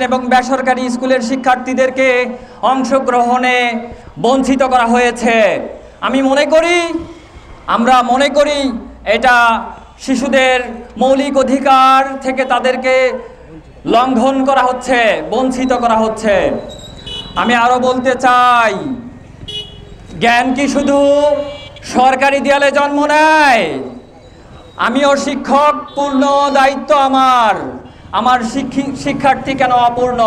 এবং বেসরকারি স্কুলের শিক্ষার্থীদেরকে অংশগ্রহণে বঞ্চিত করা হয়েছে। আমরা মনে করি এটা শিশুদের মৌলিক অধিকার থেকে তাদেরকে লঙ্ঘন করা হচ্ছে, বঞ্চিত করা হচ্ছে। আমি আরো বলতে চাই, জ্ঞান কি শুধু সরকারি দেয়ালে জন্ম নেয়? আমিও শিক্ষক, পূর্ণ দায়িত্ব আমার শিক্ষার্থী কেন অপূর্ণ?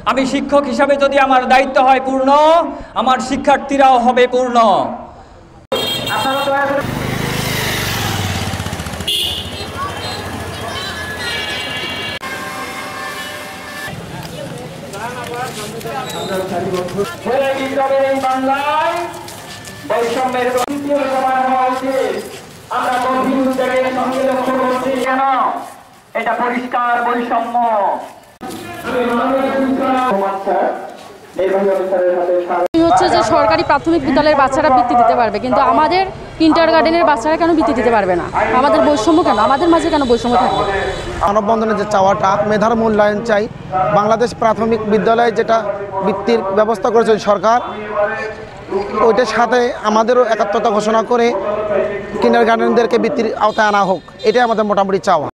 আমি শিক্ষক হিসাবে যদি আমার দায়িত্ব হয় পূর্ণ, আমার শিক্ষার্থীরাও হবে পূর্ণ। বাংলায় বৈষম্যের আমরা গভীর উদ্বেগের সঙ্গে লক্ষ্য করছি। কেন? এটা পরিষ্কার বৈষম্য। হচ্ছে যে সরকারি প্রাথমিক বিদ্যালয়ের বাচ্চারা বৃত্তি দিতে পারবে, কিন্তু আমাদের কিন্ডারগার্টেনের বাচ্চারা কেন বৃত্তি দিতে পারবে না? আমাদের বৈষম্য কেন? আমাদের মাঝে কেন বৈষম্য থাকবে? মানববন্ধনের যে চাওয়াটা, মেধার মূল্যায়ন চাই। বাংলাদেশ প্রাথমিক বিদ্যালয়ে যেটা বৃত্তির ব্যবস্থা করেছে সরকার, ওইটার সাথে আমাদেরও একাত্মতা ঘোষণা করে কিন্ডারগার্টেনদেরকে বৃত্তির আওতায় আনা হোক, এটাই আমাদের মোটামুটি চাওয়া।